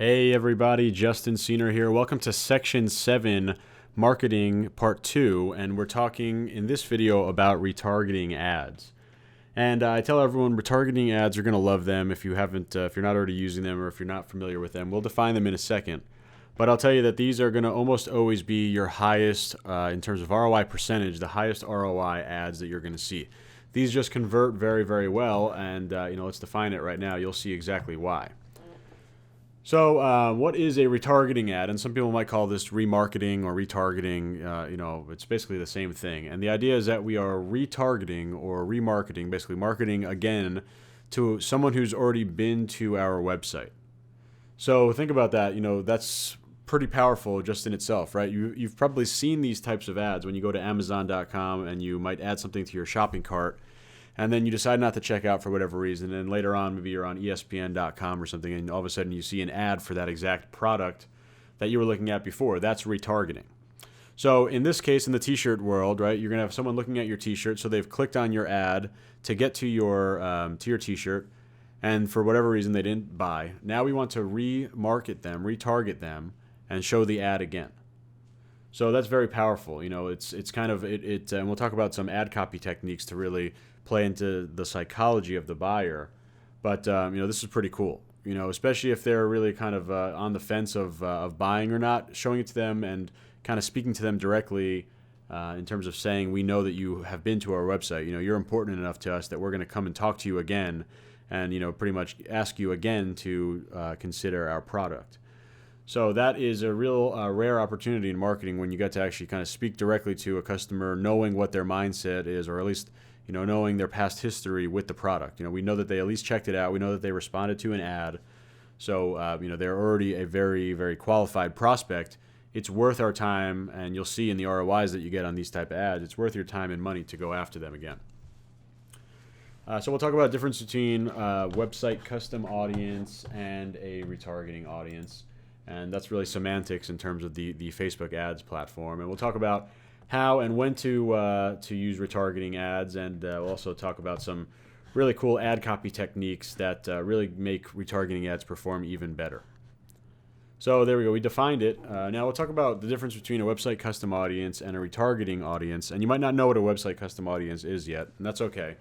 Hey everybody, Justin Senior here. Welcome to Section 7, Marketing Part 2, and we're talking in this video about retargeting ads. And I tell everyone retargeting ads, you're going to love them if you haven't, if you're not already using them or if you're not familiar with them. We'll define them in a second. But I'll tell you that these are going to almost always be your highest, in terms of ROI percentage, the highest ROI ads that you're going to see. These just convert very, very well, and let's define it right now. You'll see exactly why. So what is a retargeting ad? And some people might call this remarketing or retargeting. It's basically the same thing. And the idea is that we are retargeting or remarketing, basically marketing again to someone who's already been to our website. So think about that. That's pretty powerful just in itself, right? You've probably seen these types of ads when you go to Amazon.com and you might add something to your shopping cart. And then you decide not to check out for whatever reason. And later on, maybe you're on ESPN.com or something, and all of a sudden you see an ad for that exact product that you were looking at before. That's retargeting. So in this case, in the t-shirt world, right, you're going to have someone looking at your t-shirt. So they've clicked on your ad to get to your t-shirt. And for whatever reason, they didn't buy. Now we want to remarket them, retarget them, and show the ad again. So that's very powerful. It's kind of, and we'll talk about some ad copy techniques to really play into the psychology of the buyer. But, this is pretty cool, especially if they're really kind of on the fence of buying or not, showing it to them and kind of speaking to them directly in terms of saying, we know that you have been to our website. You're important enough to us that we're going to come and talk to you again and, pretty much ask you again to consider our product. So that is a real rare opportunity in marketing when you get to actually kind of speak directly to a customer, knowing what their mindset is, or at least knowing their past history with the product. We know that they at least checked it out. We know that they responded to an ad. So, they're already a very, very qualified prospect. It's worth our time, and you'll see in the ROIs that you get on these type of ads, it's worth your time and money to go after them again. So we'll talk about the difference between website custom audience and a retargeting audience. And that's really semantics in terms of the Facebook ads platform. And we'll talk about how and when to use retargeting ads, and we'll also talk about some really cool ad copy techniques that really make retargeting ads perform even better. So there we go. We defined it. Now we'll talk about the difference between a website custom audience and a retargeting audience. And you might not know what a website custom audience is yet, and that's okay.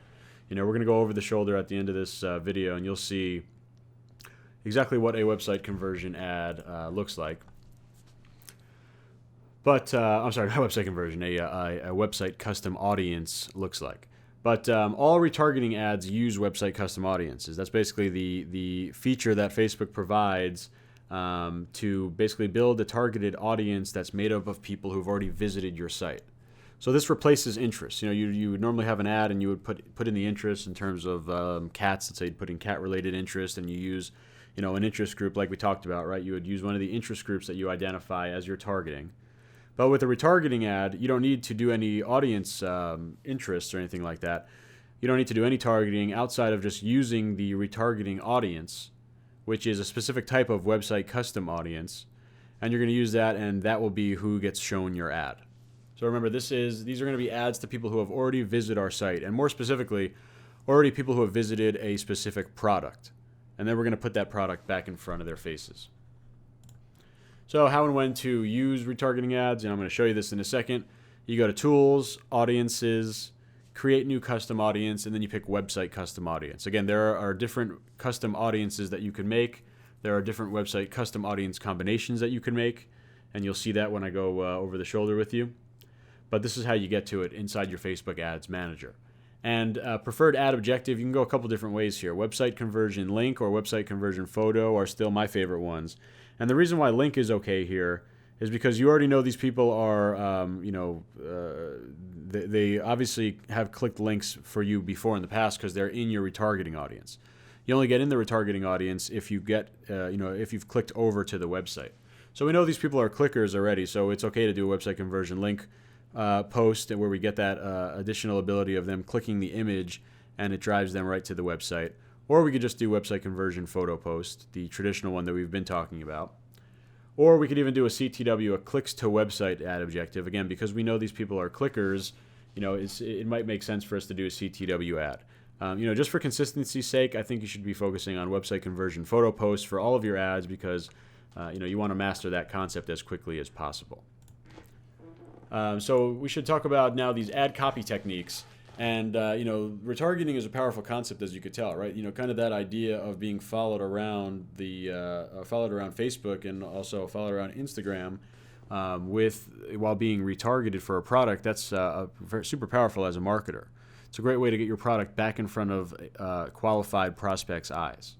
We're going to go over the shoulder at the end of this video, and you'll see exactly what a website conversion ad looks like. But, I'm sorry, not website conversion, a website custom audience looks like. But all retargeting ads use website custom audiences. That's basically the feature that Facebook provides to basically build a targeted audience that's made up of people who've already visited your site. So this replaces interest. You would normally have an ad and you would put in the interest in terms of cats. Let's say you'd put in cat-related interest, and you use an interest group like we talked about, right? You would use one of the interest groups that you identify as your targeting. But with a retargeting ad, you don't need to do any audience interests or anything like that. You don't need to do any targeting outside of just using the retargeting audience, which is a specific type of website custom audience. And you're going to use that, and that will be who gets shown your ad. So remember, these are going to be ads to people who have already visited our site, and more specifically, already people who have visited a specific product. And then we're going to put that product back in front of their faces. So how and when to use retargeting ads, and I'm going to show you this in a second. You go to Tools, Audiences, Create New Custom Audience, and then you pick Website Custom Audience. Again, there are different custom audiences that you can make. There are different website custom audience combinations that you can make, and you'll see that when I go over the shoulder with you. But this is how you get to it inside your Facebook Ads Manager. And preferred ad objective, you can go a couple different ways here. Website conversion link or website conversion photo are still my favorite ones. And the reason why link is okay here is because you already know these people are, they obviously have clicked links for you before in the past because they're in your retargeting audience. You only get in the retargeting audience if you get, if you've clicked over to the website. So we know these people are clickers already, so it's okay to do a website conversion link post where we get that additional ability of them clicking the image and it drives them right to the website. Or we could just do website conversion photo post, the traditional one that we've been talking about. Or we could even do a CTW, a clicks to website ad objective. Again, because we know these people are clickers, it might make sense for us to do a CTW ad. Just for consistency's sake, I think you should be focusing on website conversion photo posts for all of your ads because you want to master that concept as quickly as possible. So we should talk about now these ad copy techniques. And, retargeting is a powerful concept, as you could tell, right? Kind of that idea of being followed around followed around Facebook and also followed around Instagram while being retargeted for a product. That's super powerful as a marketer. It's a great way to get your product back in front of qualified prospects' eyes.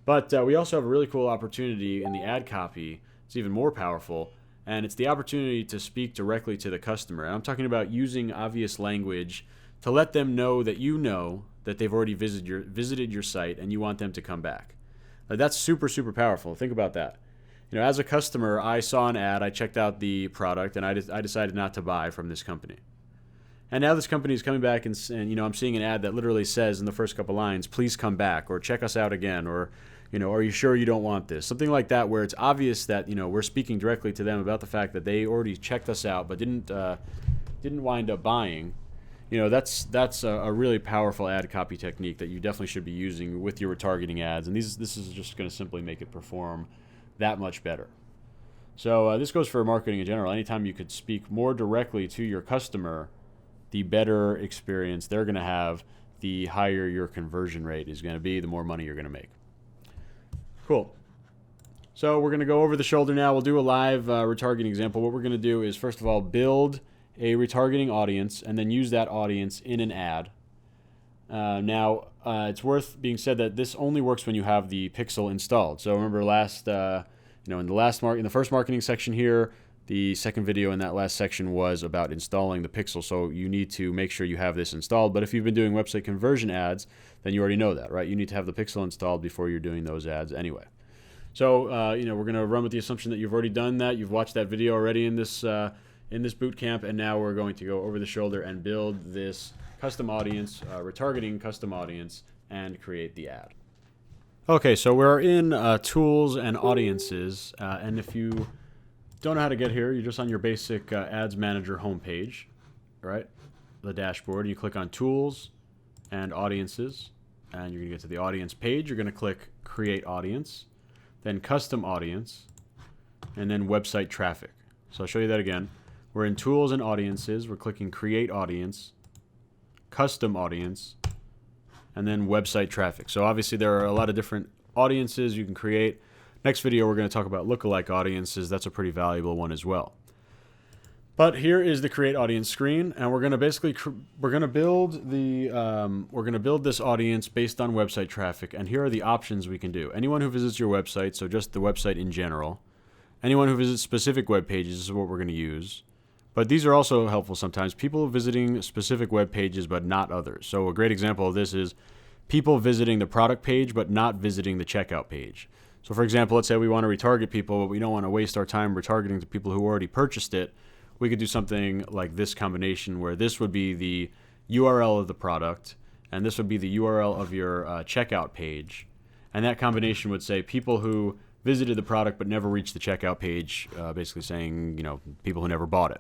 But we also have a really cool opportunity in the ad copy. It's even more powerful, and it's the opportunity to speak directly to the customer. And I'm talking about using obvious language to let them know that they've already visited your site and you want them to come back. That's super, super powerful. Think about that. As a customer, I saw an ad, I checked out the product, and I decided not to buy from this company. And now this company is coming back and I'm seeing an ad that literally says in the first couple lines, please come back, or check us out again, or are you sure you don't want this? Something like that, where it's obvious that we're speaking directly to them about the fact that they already checked us out but didn't wind up buying. That's a really powerful ad copy technique that you definitely should be using with your retargeting ads, and this is just going to simply make it perform that much better. So this goes for marketing in general. Anytime you could speak more directly to your customer, the better experience they're going to have, the higher your conversion rate is going to be, the more money you're going to make. Cool. So we're going to go over the shoulder now. We'll do a live retargeting example. What we're going to do is, first of all, build a retargeting audience and then use that audience in an ad. Now, it's worth being said that this only works when you have the pixel installed. So remember in the first marketing section here, the second video in that last section was about installing the pixel. So you need to make sure you have this installed. But if you've been doing website conversion ads, then you already know that, right? You need to have the pixel installed before you're doing those ads anyway. So, we're going to run with the assumption that you've already done that. You've watched that video already in this boot camp, and now we're going to go over the shoulder and build this custom audience, retargeting custom audience, and create the ad. Okay, so we're in Tools and Audiences, and if you don't know how to get here, you're just on your basic Ads Manager homepage, right? The dashboard. You click on Tools and Audiences, and you're going to get to the Audience page. You're going to click Create Audience, then Custom Audience, and then Website Traffic. So I'll show you that again. We're in Tools and Audiences. We're clicking Create Audience, Custom Audience, and then Website Traffic. So obviously there are a lot of different audiences you can create. Next video we're going to talk about lookalike audiences. That's a pretty valuable one as well. But here is the Create Audience screen, and we're going to basically build this audience based on website traffic. And here are the options we can do. Anyone who visits your website, so just the website in general. Anyone who visits specific web pages is what we're going to use. But these are also helpful sometimes. People visiting specific web pages but not others. So a great example of this is people visiting the product page but not visiting the checkout page. So for example, let's say we want to retarget people, but we don't want to waste our time retargeting to people who already purchased it. We could do something like this combination where this would be the URL of the product and this would be the URL of your checkout page. And that combination would say people who visited the product but never reached the checkout page, basically saying, people who never bought it.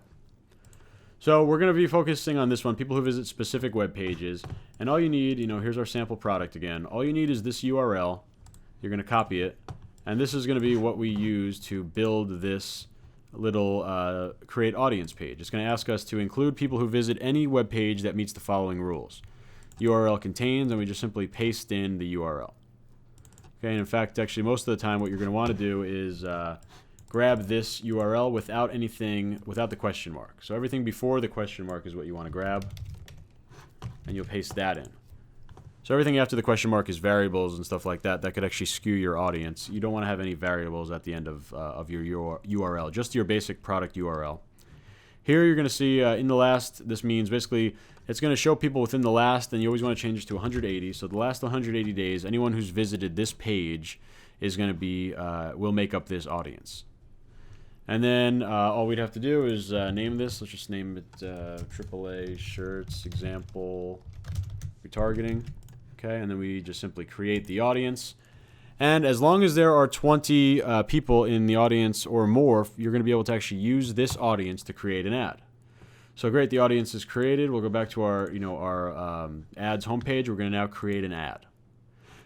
So we're going to be focusing on this one, people who visit specific web pages. And all you need, here's our sample product again. All you need is this URL. You're going to copy it. And this is going to be what we use to build this little create audience page. It's going to ask us to include people who visit any web page that meets the following rules. URL contains, and we just simply paste in the URL. Okay, and in fact, actually, most of the time what you're going to want to do is grab this URL without the question mark. So everything before the question mark is what you want to grab, and you'll paste that in. So everything after the question mark is variables and stuff like that. That could actually skew your audience. You don't want to have any variables at the end of your URL, just your basic product URL. Here you're going to see in the last, this means basically it's going to show people within the last, and you always want to change this to 180. So the last 180 days, anyone who's visited this page is going to be, will make up this audience. And then all we'd have to do is name this. Let's just name it AAA shirts example retargeting. Okay, and then we just simply create the audience. And as long as there are 20 people in the audience or more, you're going to be able to actually use this audience to create an ad. So great, the audience is created. We'll go back to our, ads homepage. We're going to now create an ad.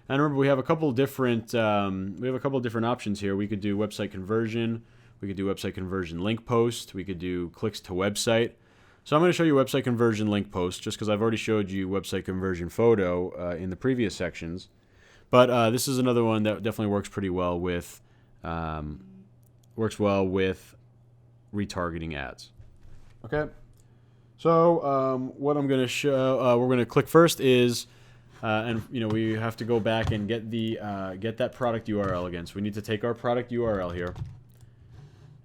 And remember, we have a couple different options here. We could do website conversion. We could do website conversion link post. We could do clicks to website. So I'm going to show you website conversion link post just because I've already showed you website conversion photo in the previous sections. But this is another one that definitely works pretty well with retargeting ads. Okay. So what I'm going to show, we're going to click first is, we have to go back and get that product URL again. So we need to take our product URL here,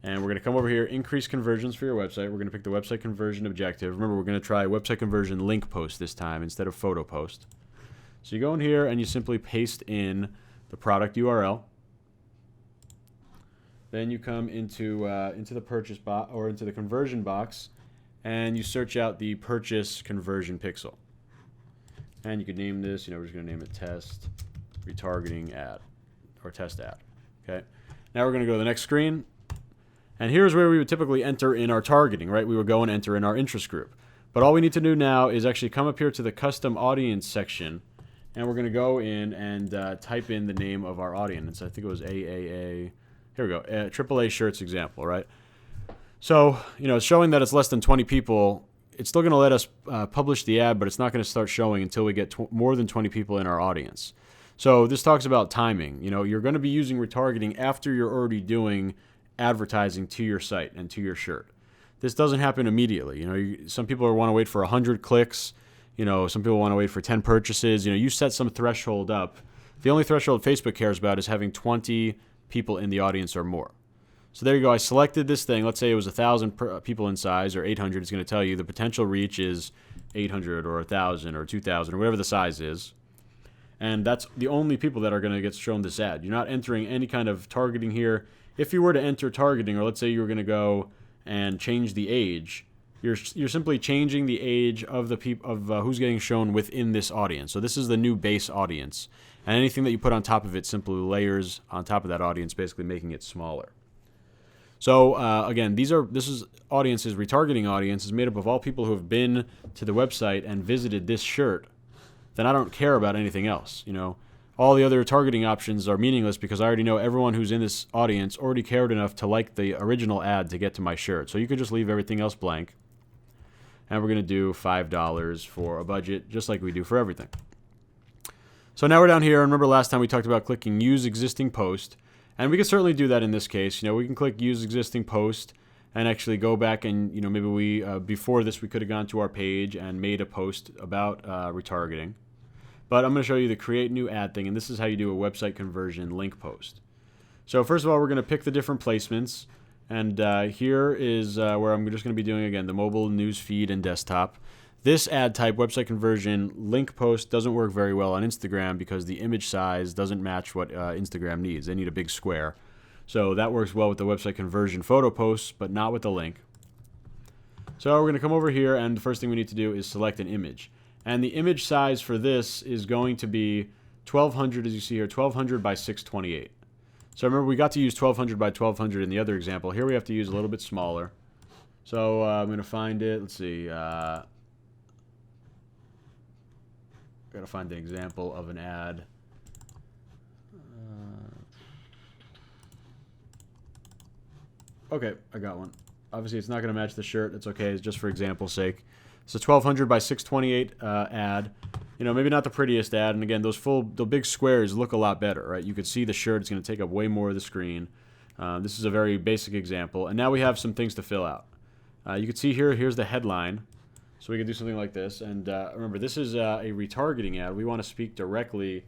and we're going to come over here, increase conversions for your website. We're going to pick the website conversion objective. Remember, we're going to try website conversion link post this time instead of photo post. So you go in here and you simply paste in the product URL. Then you come into the purchase box or into the conversion box, and you search out the purchase conversion pixel. And you could name this, we're just going to name it test retargeting ad or test ad. Okay. Now we're going to go to the next screen. And here's where we would typically enter in our targeting, right? We would go and enter in our interest group. But all we need to do now is actually come up here to the custom audience section, and we're going to go in and type in the name of our audience. I think it was AAA. Here we go. AAA shirts example, right? So, showing that it's less than 20 people, it's still going to let us publish the ad, but it's not going to start showing until we get more than 20 people in our audience. So this talks about timing. You're going to be using retargeting after you're already doing advertising to your site and to your shirt. This doesn't happen immediately. Some people want to wait for 100 clicks. Some people want to wait for 10 purchases. You set some threshold up. The only threshold Facebook cares about is having 20 people in the audience or more. So there you go. I selected this thing. Let's say it was 1,000 people in size, or 800. It's going to tell you the potential reach is 800 or 1,000 or 2,000 or whatever the size is. And that's the only people that are going to get shown this ad. You're not entering any kind of targeting here. If you were to enter targeting, or let's say you were going to go and change the age, you're simply changing the age of the who's getting shown within this audience. So this is the new base audience, and anything that you put on top of it simply layers on top of that audience, basically making it smaller. So again, this is audiences, retargeting audience is made up of all people who have been to the website and visited this shirt. Then I don't care about anything else. All the other targeting options are meaningless because I already know everyone who's in this audience already cared enough to like the original ad to get to my shirt. So you could just leave everything else blank. And we're going to do $5 for a budget, just like we do for everything. So now we're down here. And remember last time we talked about clicking Use Existing Post. And we can certainly do that in this case. We can click Use Existing Post and actually go back and, maybe we, before this, we could have gone to our page and made a post about retargeting. But I'm going to show you the Create New Ad thing, and this is how you do a website conversion link post. So first of all, we're going to pick the different placements. And here is where I'm just going to be doing, again, the mobile, news feed, and desktop. This ad type, website conversion link post, doesn't work very well on Instagram because the image size doesn't match what Instagram needs. They need a big square. So that works well with the website conversion photo posts, but not with the link. So we're going to come over here, and the first thing we need to do is select an image. And the image size for this is going to be 1200, as you see here, 1200 by 628. So remember, we got to use 1200 by 1200 in the other example. Here we have to use a little bit smaller. So I'm going to find it. Let's see. Got to find the example of an ad. Okay, I got one. Obviously, it's not going to match the shirt. That's okay. It's just for example's sake. It's a 1200 by 628 ad. Maybe not the prettiest ad. And again, the big squares look a lot better, right? You could see the shirt. It's going to take up way more of the screen. This is a very basic example. And now we have some things to fill out. You can see here's the headline. So we can do something like this. And remember, this is a retargeting ad. We want to speak directly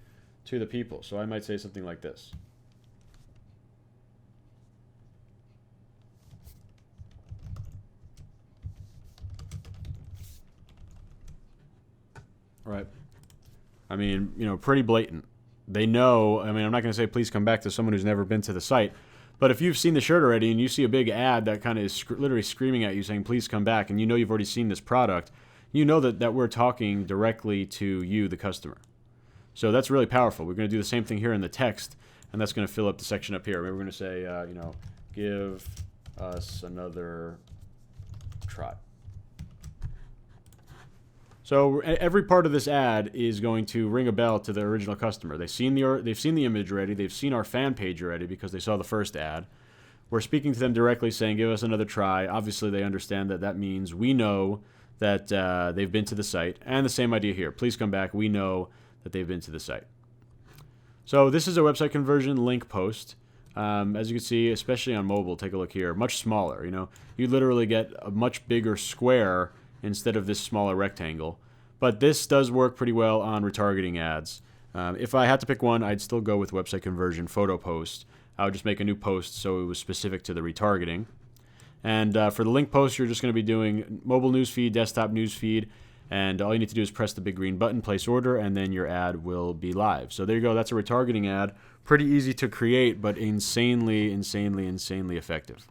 to the people. So I might say something like this. Right. I mean, pretty blatant. They know, I'm not going to say please come back to someone who's never been to the site, but if you've seen the shirt already and you see a big ad that kind of is literally screaming at you saying please come back, and you've already seen this product, that we're talking directly to you, the customer. So that's really powerful. We're going to do the same thing here in the text, and that's going to fill up the section up here. Maybe we're going to say, give us another try. So every part of this ad is going to ring a bell to the original customer. They've seen the image already. They've seen our fan page already because they saw the first ad. We're speaking to them directly, saying, "Give us another try." Obviously, they understand that that means we know that they've been to the site. And the same idea here. Please come back. We know that they've been to the site. So this is a website conversion link post. As you can see, especially on mobile, take a look here. Much smaller. You literally get a much bigger square instead of this smaller rectangle. But this does work pretty well on retargeting ads. If I had to pick one, I'd still go with website conversion photo post. I would just make a new post so it was specific to the retargeting. And for the link post, you're just going to be doing mobile newsfeed, desktop newsfeed, and all you need to do is press the big green button, place order, and then your ad will be live. So there you go. That's a retargeting ad. Pretty easy to create, but insanely, insanely, insanely effective.